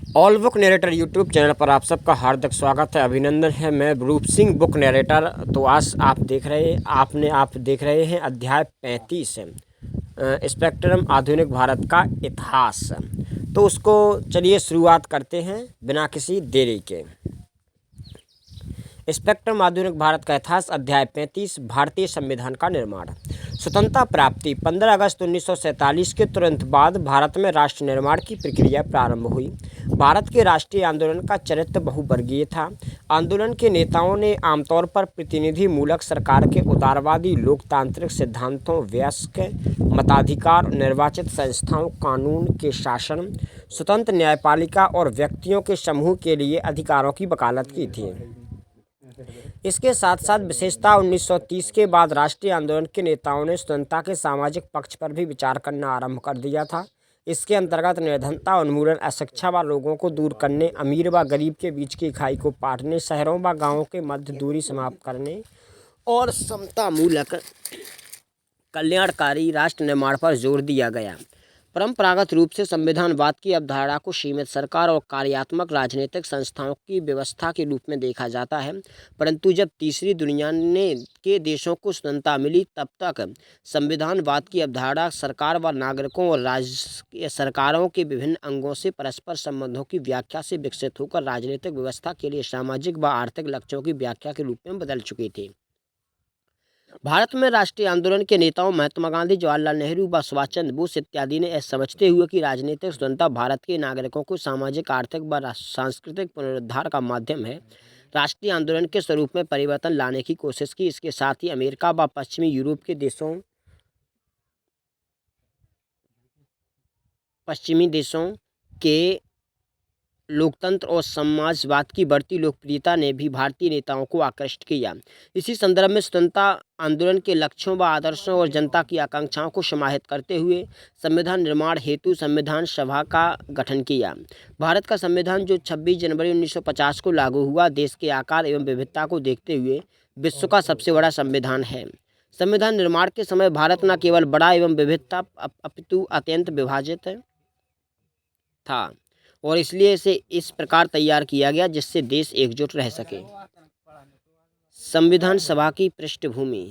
All book narrator YouTube channel पर आप सबका हार्दिक स्वागत है, अभिनंदन है। मैं रूप सिंह बुक नरेटर। तो आज आप देख रहे हैं अध्याय 35 स्पेक्ट्रम आधुनिक भारत का इतिहास। तो उसको चलिए शुरुआत करते हैं बिना किसी देरी के। स्पेक्ट्रम आधुनिक भारत का इतिहास, अध्याय 35, भारतीय संविधान का निर्माण। स्वतंत्रता प्राप्ति 15 अगस्त 1947 के तुरंत बाद भारत में राष्ट्र निर्माण की प्रक्रिया प्रारंभ हुई। भारत के राष्ट्रीय आंदोलन का चरित्र बहुवर्गीय था। आंदोलन के नेताओं ने आमतौर पर प्रतिनिधि मूलक सरकार के उदारवादी लोकतांत्रिक सिद्धांतों, वयस्क मताधिकार, निर्वाचित संस्थाओं, कानून के शासन, स्वतंत्र न्यायपालिका और व्यक्तियों के समूह के लिए अधिकारों की वकालत की थी। इसके साथ साथ विशेषतः 1930 के बाद राष्ट्रीय आंदोलन के नेताओं ने स्वतंत्रता के सामाजिक पक्ष पर भी विचार करना आरंभ कर दिया था। इसके अंतर्गत निर्धनता उन्मूलन, अशिक्षा व लोगों को दूर करने, अमीर व गरीब के बीच की खाई को पाटने, शहरों व गांवों के मध्य दूरी समाप्त करने और समतामूलक कल्याणकारी राष्ट्र निर्माण पर जोर दिया गया। परंपरागत रूप से संविधानवाद की अवधारणा को सीमित सरकार और कार्यात्मक राजनीतिक संस्थाओं की व्यवस्था के रूप में देखा जाता है, परंतु जब तीसरी दुनिया के देशों को स्वतंत्रता मिली तब तक संविधानवाद की अवधारणा सरकार व नागरिकों और राज्य सरकारों के विभिन्न अंगों से परस्पर संबंधों की व्याख्या से विकसित होकर राजनीतिक व्यवस्था के लिए सामाजिक व आर्थिक लक्ष्यों की व्याख्या के रूप में बदल चुकी थी। भारत में राष्ट्रीय आंदोलन के नेताओं महात्मा गांधी, जवाहरलाल नेहरू व सुभाष चंद्र बोस इत्यादि ने समझते हुए कि राजनीतिक स्वतंत्रता भारत के नागरिकों को सामाजिक, आर्थिक व सांस्कृतिक पुनरुद्धार का माध्यम है, राष्ट्रीय आंदोलन के स्वरूप में परिवर्तन लाने की कोशिश की। इसके साथ ही अमेरिका व पश्चिमी यूरोप के पश्चिमी देशों के लोकतंत्र और समाजवाद की बढ़ती लोकप्रियता ने भी भारतीय नेताओं को आकर्षित किया। इसी संदर्भ में स्वतंत्रता आंदोलन के लक्ष्यों व आदर्शों और जनता की आकांक्षाओं को समाहित करते हुए संविधान निर्माण हेतु संविधान सभा का गठन किया। भारत का संविधान, जो 26 जनवरी 1950 को लागू हुआ, देश के आकार एवं विविधता को देखते हुए विश्व का सबसे बड़ा संविधान है। संविधान निर्माण के समय भारत न केवल बड़ा एवं विविधता अपितु अत्यंत विभाजित था और इसलिए इसे इस प्रकार तैयार किया गया जिससे देश एकजुट रह सके। संविधान सभा की पृष्ठभूमि।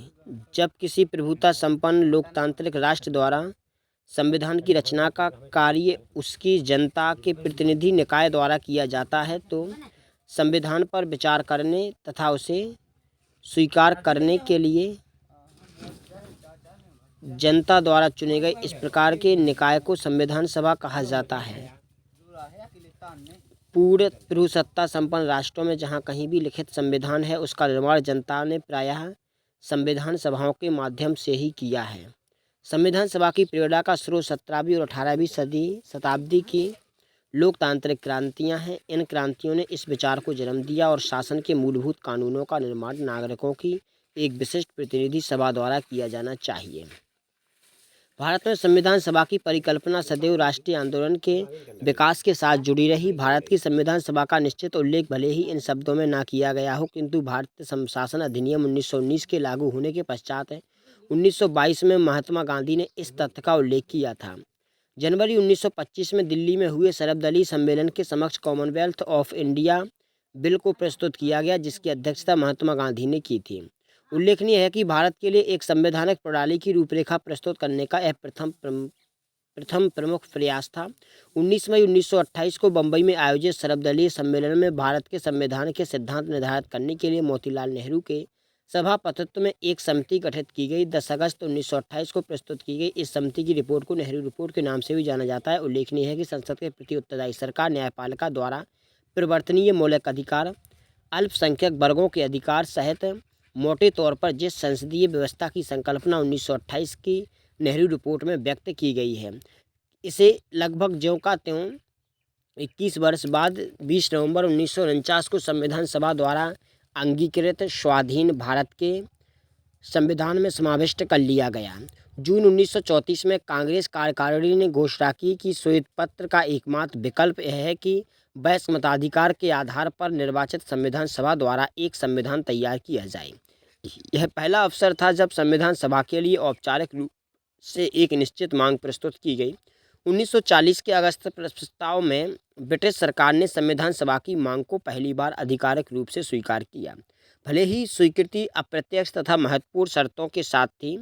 जब किसी प्रभुता संपन्न लोकतांत्रिक राष्ट्र द्वारा संविधान की रचना का कार्य उसकी जनता के प्रतिनिधि निकाय द्वारा किया जाता है तो संविधान पर विचार करने तथा उसे स्वीकार करने के लिए जनता द्वारा चुने गए इस प्रकार के निकाय को संविधान सभा कहा जाता है। पूर्ण प्रभुसत्ता संपन्न राष्ट्रों में जहाँ कहीं भी लिखित संविधान है, उसका निर्माण जनता ने प्रायः संविधान सभाओं के माध्यम से ही किया है। संविधान सभा की प्रेरणा का स्रोत 17वीं और 18वीं शताब्दी की लोकतांत्रिक क्रांतियां हैं। इन क्रांतियों ने इस विचार को जन्म दिया और शासन के मूलभूत कानूनों का निर्माण नागरिकों की एक विशिष्ट प्रतिनिधि सभा द्वारा किया जाना चाहिए। भारत में संविधान सभा की परिकल्पना सदैव राष्ट्रीय आंदोलन के विकास के साथ जुड़ी रही। भारत की संविधान सभा का निश्चित उल्लेख भले ही इन शब्दों में ना किया गया हो, किंतु भारतीय शासन अधिनियम 1919 के लागू होने के पश्चात 1922 में महात्मा गांधी ने इस तथ्य का उल्लेख किया था। जनवरी 1925 में दिल्ली में हुए सर्वदलीय सम्मेलन के समक्ष कॉमनवेल्थ ऑफ इंडिया बिल को प्रस्तुत किया गया, जिसकी अध्यक्षता महात्मा गांधी ने की थी। उल्लेखनीय है कि भारत के लिए एक संवैधानिक प्रणाली की रूपरेखा प्रस्तुत करने का यह प्रथम प्रमुख प्रयास था। 19 मई 1928 को बम्बई में आयोजित सर्वदलीय सम्मेलन में भारत के संविधान के सिद्धांत निर्धारित करने के लिए मोतीलाल नेहरू के सभापतित्व में एक समिति गठित की गई। 10 अगस्त 1928 को प्रस्तुत की गई इस समिति की रिपोर्ट को नेहरू रिपोर्ट के नाम से भी जाना जाता है। उल्लेखनीय है कि संसद के प्रति उत्तरदायी सरकार, न्यायपालिका द्वारा परिवर्तनीय मौलिक अधिकार, अल्पसंख्यक वर्गों के अधिकार सहित मोटे तौर पर जिस संसदीय व्यवस्था की संकल्पना 1928 की नेहरू रिपोर्ट में व्यक्त की गई है, इसे लगभग ज्यों का त्यों 21 वर्ष बाद 20 नवंबर 1949 को संविधान सभा द्वारा अंगीकृत स्वाधीन भारत के संविधान में समाविष्ट कर लिया गया। जून 1934 में कांग्रेस कार्यकारिणी ने घोषणा की कि श्वेत पत्र का एकमात्र विकल्प यह है कि वयस्क मताधिकार के आधार पर निर्वाचित संविधान सभा द्वारा एक संविधान तैयार किया जाए। यह पहला अवसर था जब संविधान सभा के लिए औपचारिक रूप से एक निश्चित मांग प्रस्तुत की गई। 1940 के अगस्त प्रस्ताव में ब्रिटिश सरकार ने संविधान सभा की मांग को पहली बार आधिकारिक रूप से स्वीकार किया। भले ही स्वीकृति अप्रत्यक्ष तथा महत्वपूर्ण शर्तों के साथ थी,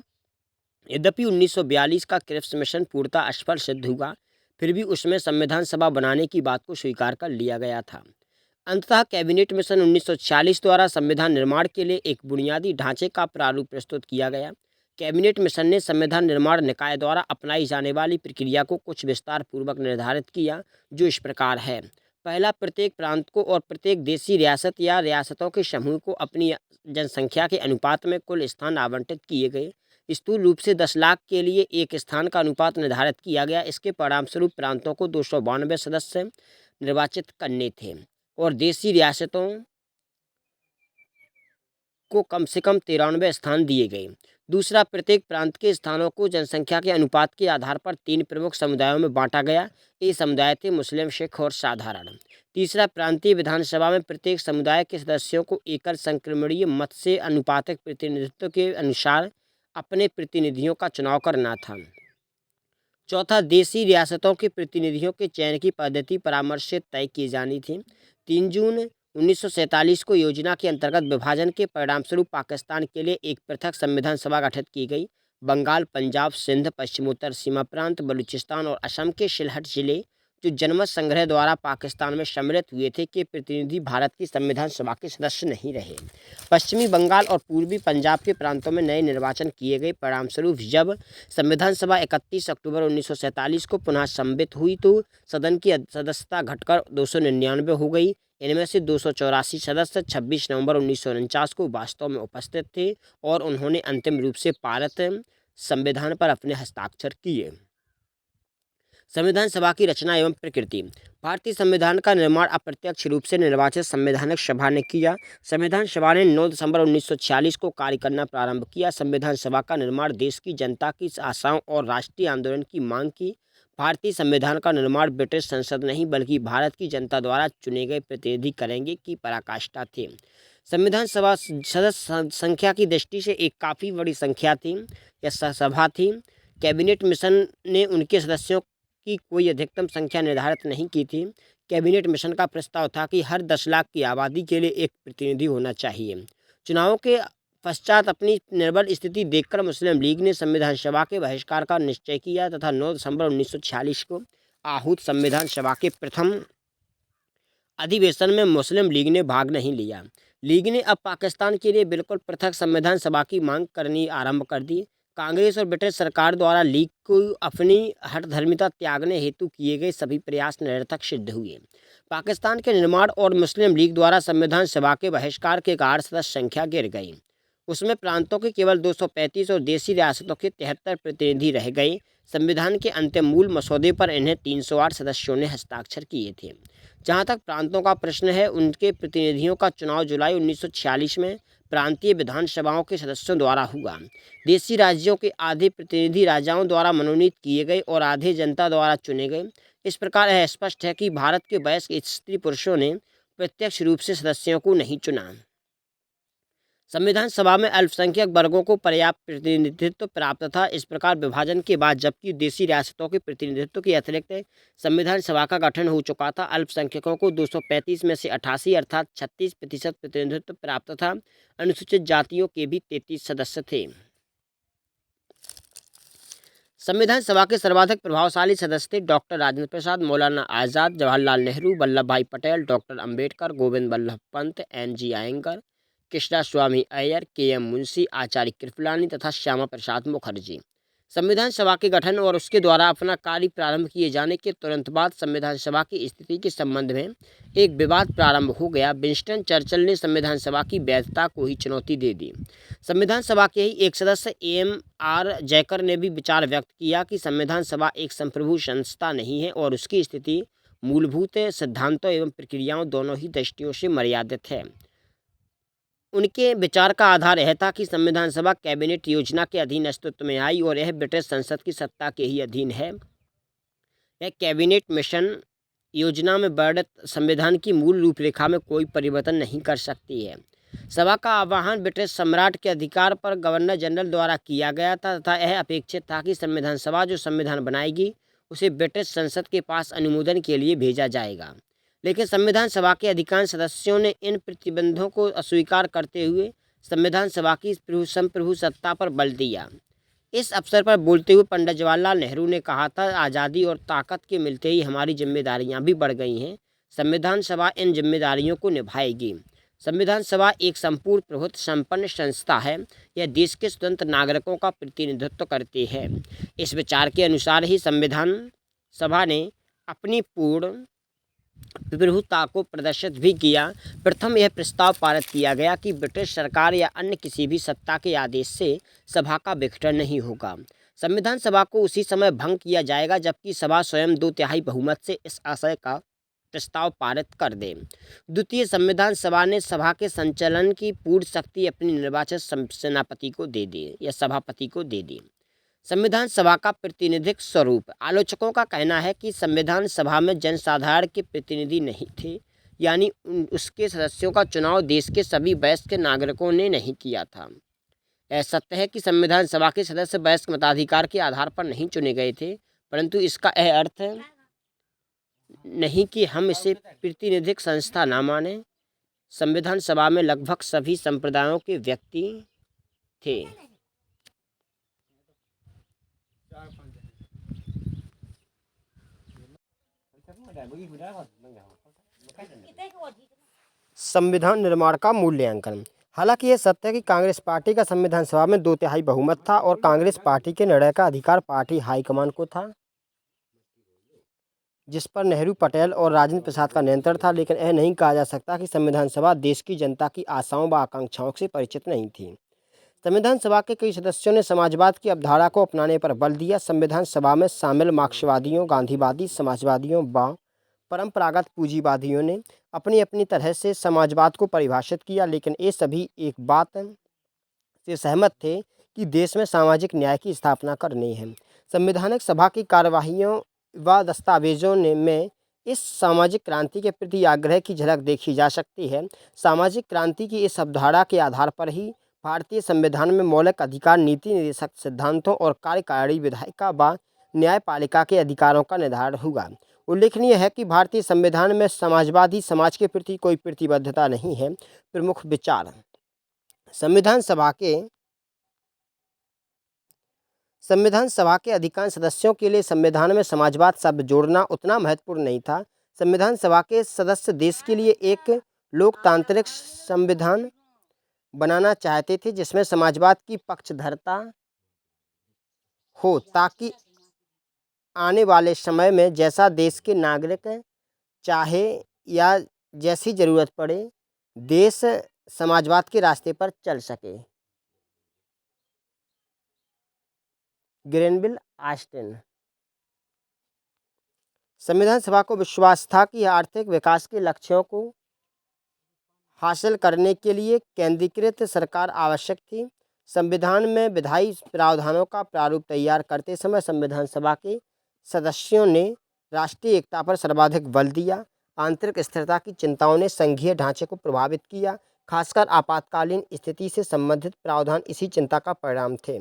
यद्यपि 1942 का क्रिप्स मिशन पूर्णतः असफल सिद्ध हुआ, फिर भी उसमें संविधान सभा बनाने की बात को स्वीकार कर लिया गया था। अंततः कैबिनेट मिशन 1946 द्वारा संविधान निर्माण के लिए एक बुनियादी ढांचे का प्रारूप प्रस्तुत किया गया। कैबिनेट मिशन ने संविधान निर्माण निकाय द्वारा अपनाई जाने वाली प्रक्रिया को कुछ विस्तार पूर्वक निर्धारित किया, जो इस प्रकार है। पहला, प्रत्येक प्रांत को और प्रत्येक देशी रियासत या रियासतों के समूह को अपनी जनसंख्या के अनुपात में कुल स्थान आवंटित किए गए। स्थूल रूप से 10 लाख के लिए एक स्थान का अनुपात निर्धारित किया गया। इसके परिणामस्वरूप प्रांतों को 292 सदस्य निर्वाचित करने थे और देशी रियासतों को कम से कम 93 स्थान दिए गए। दूसरा, प्रत्येक प्रांत के स्थानों को जनसंख्या के अनुपात के आधार पर 3 प्रमुख समुदायों में बांटा गया। ये समुदाय थे मुस्लिम, सिख और साधारण। तीसरा, प्रांतीय विधानसभा में प्रत्येक समुदाय के सदस्यों को एकल संक्रमणीय मत से अनुपातिक प्रतिनिधित्व के अनुसार अपने प्रतिनिधियों का चुनाव करना था। चौथा, देशी रियासतों के प्रतिनिधियों के चयन की पद्धति परामर्श से तय की जानी थी। 3 जून 1947 को योजना के अंतर्गत विभाजन के परिणामस्वरूप पाकिस्तान के लिए एक पृथक संविधान सभा गठित की गई। बंगाल, पंजाब, सिंध, पश्चिमोत्तर सीमा प्रांत, बलूचिस्तान और असम के सिलहट जिले, जो जनमत संग्रह द्वारा पाकिस्तान में सम्मिलित हुए थे, के प्रतिनिधि भारत की संविधान सभा के सदस्य नहीं रहे। पश्चिमी बंगाल और पूर्वी पंजाब के प्रांतों में नए निर्वाचन किए गए। परिणामस्वरूप जब संविधान सभा 31 अक्टूबर 1947 को पुनः सम्मिलित हुई तो सदन की सदस्यता घटकर 299 हो गई। इनमें से 284 सदस्य 26 नवंबर 1949 को वास्तव में उपस्थित थे और उन्होंने अंतिम रूप से पारित संविधान पर अपने हस्ताक्षर किए। संविधान सभा की रचना एवं प्रकृति। भारतीय संविधान का निर्माण अप्रत्यक्ष रूप से निर्वाचित संवैधानिक सभा ने किया। संविधान सभा ने 9 दिसंबर 1946 को कार्य करना प्रारंभ किया। संविधान सभा का निर्माण देश की जनता की आशाओं और राष्ट्रीय आंदोलन की मांग की। भारतीय संविधान का निर्माण ब्रिटिश संसद नहीं बल्कि भारत की जनता द्वारा चुने गए प्रतिनिधि करेंगे की पराकाष्ठा थी। संविधान सभा सदस्य संख्या की दृष्टि से एक काफ़ी बड़ी संख्या थी या सभा थी। कैबिनेट मिशन ने उनके सदस्यों की कोई अधिकतम संख्या निर्धारित नहीं की थी। कैबिनेट मिशन का प्रस्ताव था कि हर 10 लाख की आबादी के लिए एक प्रतिनिधि होना चाहिए। चुनावों के पश्चात अपनी निर्बल स्थिति देखकर मुस्लिम लीग ने संविधान सभा के बहिष्कार का निश्चय किया तथा 9 दिसंबर 1946 को आहूत संविधान सभा के प्रथम अधिवेशन में मुस्लिम लीग ने भाग नहीं लिया। लीग ने अब पाकिस्तान के लिए बिल्कुल पृथक संविधान सभा की मांग करनी आरंभ कर दी। कांग्रेस और ब्रिटिश सरकार द्वारा लीग को अपनी हठधर्मिता त्यागने हेतु किए गए सभी प्रयास निरर्थक सिद्ध हुए। पाकिस्तान के निर्माण और मुस्लिम लीग द्वारा संविधान सभा के बहिष्कार के कारण सदस्य संख्या गिर गई। उसमें प्रांतों के केवल 235 और देशी रियासतों के 73 प्रतिनिधि रह गए। संविधान के अंतिम मूल मसौदे पर इन्हें 308 सदस्यों ने हस्ताक्षर किए थे। जहां तक प्रांतों का प्रश्न है, उनके प्रतिनिधियों का चुनाव जुलाई 1946 में प्रांतीय विधानसभाओं के सदस्यों द्वारा हुआ। देशी राज्यों के आधे प्रतिनिधि राजाओं द्वारा मनोनीत किए गए और आधे जनता द्वारा चुने गए। इस प्रकार यह स्पष्ट है कि भारत के वयस्क स्त्री पुरुषों ने प्रत्यक्ष रूप से सदस्यों को नहीं चुना। संविधान सभा में अल्पसंख्यक वर्गों को पर्याप्त प्रतिनिधित्व प्राप्त था। इस प्रकार विभाजन के बाद जबकि देशी रियासतों के प्रतिनिधित्व के अतिरिक्त संविधान सभा का गठन हो चुका था, अल्पसंख्यकों को 235 में से 88 अर्थात 36% प्रतिनिधित्व प्राप्त था। अनुसूचित जातियों के भी 33 सदस्य थे। संविधान सभा के सर्वाधिक प्रभावशाली सदस्य थे डॉक्टर राजेंद्र प्रसाद, मौलाना आज़ाद, जवाहरलाल नेहरू, वल्लभ भाई पटेल, डॉक्टर अंबेडकर, गोविंद बल्लभ पंत, NG आयंगर, कृष्णा स्वामी अय्यर, KM मुंशी, आचार्य कृपलानी तथा श्यामा प्रसाद मुखर्जी। संविधान सभा के गठन और उसके द्वारा अपना कार्य प्रारंभ किए जाने के तुरंत बाद संविधान सभा की स्थिति के संबंध में एक विवाद प्रारंभ हो गया। विंस्टन चर्चिल ने संविधान सभा की वैधता को ही चुनौती दे दी। संविधान सभा के ही एक सदस्य AMR जयकर ने भी विचार व्यक्त किया कि संविधान सभा एक संप्रभु संस्था नहीं है और उसकी स्थिति मूलभूत सिद्धांतों एवं प्रक्रियाओं दोनों ही दृष्टियों से मर्यादित है। उनके विचार का आधार यह था कि संविधान सभा कैबिनेट योजना के अधीन अस्तित्व में आई और यह ब्रिटिश संसद की सत्ता के ही अधीन है। यह कैबिनेट मिशन योजना में वर्णित संविधान की मूल रूपरेखा में कोई परिवर्तन नहीं कर सकती है। सभा का आह्वान ब्रिटिश सम्राट के अधिकार पर गवर्नर जनरल द्वारा किया गया था तथा यह अपेक्षित था कि संविधान सभा जो संविधान बनाएगी उसे ब्रिटिश संसद के पास अनुमोदन के लिए भेजा जाएगा। लेकिन संविधान सभा के अधिकांश सदस्यों ने इन प्रतिबंधों को अस्वीकार करते हुए संविधान सभा की संप्रभु सत्ता पर बल दिया। इस अवसर पर बोलते हुए पंडित जवाहरलाल नेहरू ने कहा था, आज़ादी और ताकत के मिलते ही हमारी जिम्मेदारियां भी बढ़ गई हैं। संविधान सभा इन जिम्मेदारियों को निभाएगी। संविधान सभा एक संपूर्ण प्रभुत्व संपन्न संस्था है। यह देश के स्वतंत्र नागरिकों का प्रतिनिधित्व करती है। इस विचार के अनुसार ही संविधान सभा ने अपनी पूर्ण प्रभुता को प्रदर्शित भी किया। प्रथम यह प्रस्ताव पारित किया गया कि ब्रिटिश सरकार या अन्य किसी भी सत्ता के आदेश से सभा का विघटन नहीं होगा। संविधान सभा को उसी समय भंग किया जाएगा जबकि सभा स्वयं 2/3 बहुमत से इस आशय का प्रस्ताव पारित कर दे। द्वितीय, संविधान सभा ने सभा के संचालन की पूर्ण शक्ति अपने निर्वाचित सेनापति को दे दी या सभापति को दे दी। संविधान सभा का प्रातिनिधिक स्वरूप। आलोचकों का कहना है कि संविधान सभा में जनसाधारण के प्रतिनिधि नहीं थे, यानी उसके सदस्यों का चुनाव देश के सभी वयस्क नागरिकों ने नहीं किया था। यह सत्य है कि संविधान सभा के सदस्य वयस्क मताधिकार के आधार पर नहीं चुने गए थे, परंतु इसका यह अर्थ नहीं कि हम इसे प्रातिनिधिक संस्था न माने। संविधान सभा में लगभग सभी संप्रदायों के व्यक्ति थे। संविधान निर्माण का मूल्यांकन। हालांकि यह सत्य है कि कांग्रेस पार्टी का संविधान सभा में 2/3 बहुमत था और कांग्रेस पार्टी के निर्णय का अधिकार पार्टी हाईकमान को था, जिस पर नेहरू, पटेल और राजेंद्र प्रसाद का नियंत्रण था। लेकिन यह नहीं कहा जा सकता कि संविधान सभा देश की जनता की आशाओं व आकांक्षाओं से परिचित नहीं थी। संविधान सभा के कई सदस्यों ने समाजवाद की अवधारणा को अपनाने पर बल दिया। संविधान सभा में शामिल मार्क्सवादियों, गांधीवादी, समाजवादियों व परंपरागत पूंजीवादियों ने अपनी अपनी तरह से समाजवाद को परिभाषित किया, लेकिन ये सभी एक बात से सहमत थे कि देश में सामाजिक न्याय की स्थापना करनी है। संवैधानिक सभा की कार्यवाहियों व दस्तावेजों में इस सामाजिक क्रांति के प्रति आग्रह की झलक देखी जा सकती है। सामाजिक क्रांति की इस अवधारणा के आधार पर ही भारतीय संविधान में मौलिक अधिकार, नीति निर्देशक सिद्धांतों और कार्यकारिणी, विधायिका व न्यायपालिका के अधिकारों का निर्धारण हुआ। उल्लेखनीय है कि भारतीय संविधान में समाजवादी समाज के प्रति कोई प्रतिबद्धता नहीं है। प्रमुख विचार। संविधान सभा के अधिकांश सदस्यों के लिए संविधान में समाजवाद शब्द जोड़ना उतना महत्वपूर्ण नहीं था। संविधान सभा के सदस्य देश के लिए एक लोकतांत्रिक संविधान बनाना चाहते थे जिसमें समाजवाद की पक्षधरता हो, ताकि आने वाले समय में जैसा देश के नागरिक चाहे या जैसी ज़रूरत पड़े, देश समाजवाद के रास्ते पर चल सके। Granville Austin. संविधान सभा को विश्वास था कि आर्थिक विकास के लक्ष्यों को हासिल करने के लिए केंद्रीकृत सरकार आवश्यक थी। संविधान में विधायी प्रावधानों का प्रारूप तैयार करते समय संविधान सभा के सदस्यों ने राष्ट्रीय एकता पर सर्वाधिक बल दिया। आंतरिक स्थिरता की चिंताओं ने संघीय ढांचे को प्रभावित किया। खासकर आपातकालीन स्थिति से संबंधित प्रावधान इसी चिंता का परिणाम थे।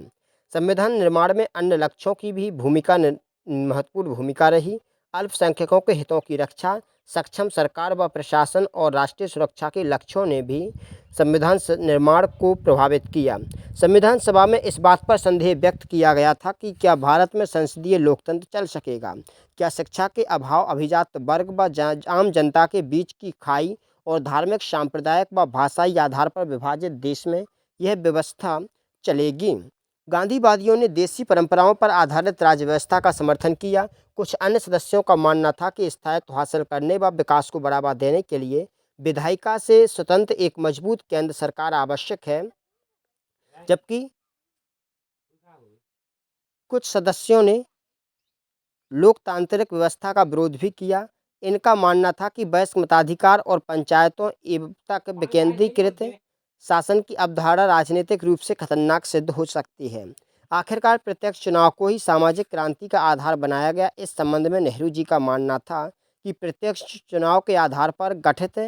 संविधान निर्माण में अन्य लक्ष्यों की भी महत्वपूर्ण भूमिका रही। अल्पसंख्यकों के हितों की रक्षा, सक्षम सरकार व प्रशासन और राष्ट्रीय सुरक्षा के लक्ष्यों ने भी संविधान निर्माण को प्रभावित किया। संविधान सभा में इस बात पर संदेह व्यक्त किया गया था कि क्या भारत में संसदीय लोकतंत्र चल सकेगा। क्या शिक्षा के अभाव, अभिजात वर्ग व आम जनता के बीच की खाई और धार्मिक, सांप्रदायिक व भाषाई आधार पर विभाजित देश में यह व्यवस्था चलेगी। गांधीवादियों ने देसी परंपराओं पर आधारित राज्य व्यवस्था का समर्थन किया। कुछ अन्य सदस्यों का मानना था कि स्थायित्व हासिल करने व विकास को बढ़ावा देने के लिए विधायिका से स्वतंत्र एक मजबूत केंद्र सरकार आवश्यक है, जबकि कुछ सदस्यों ने लोकतांत्रिक व्यवस्था का विरोध भी किया। इनका मानना था कि वयस्क मताधिकार और पंचायतों तक विकेंद्रीकृत शासन की अवधारणा राजनीतिक रूप से खतरनाक सिद्ध हो सकती है। आखिरकार प्रत्यक्ष चुनाव को ही सामाजिक क्रांति का आधार बनाया गया। इस संबंध में नेहरू जी का मानना था कि प्रत्यक्ष चुनाव के आधार पर गठित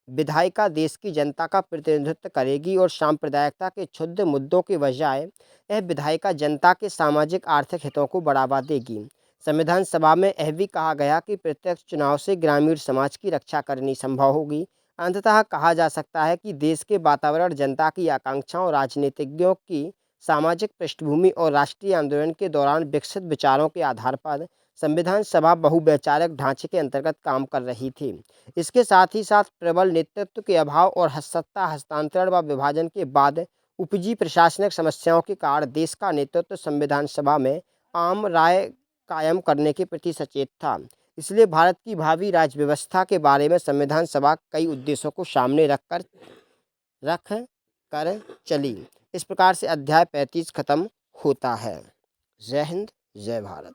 विधायिका देश की जनता का प्रतिनिधित्व करेगी और सांप्रदायिकता के क्षुद्र मुद्दों के बजाय यह विधायिका जनता के सामाजिक आर्थिक हितों को बढ़ावा देगी। संविधान सभा में यह भी कहा गया कि प्रत्यक्ष चुनाव से ग्रामीण समाज की रक्षा करनी संभव होगी। अंततः कहा जा सकता है कि देश के वातावरण, जनता की आकांक्षाओं, राजनीतिज्ञों की सामाजिक पृष्ठभूमि और राष्ट्रीय आंदोलन के दौरान विकसित विचारों के आधार पर संविधान सभा बहुवैचारिक ढांचे के अंतर्गत काम कर रही थी। इसके साथ ही साथ प्रबल नेतृत्व के अभाव और सत्ता हस्तांतरण व विभाजन के बाद उपजी प्रशासनिक समस्याओं के कारण देश का नेतृत्व संविधान सभा में आम राय कायम करने के प्रति सचेत था। इसलिए भारत की भावी राज्य व्यवस्था के बारे में संविधान सभा कई उद्देश्यों को सामने रख कर चली। इस प्रकार से अध्याय 35 खत्म होता है। जय हिंद, जय भारत।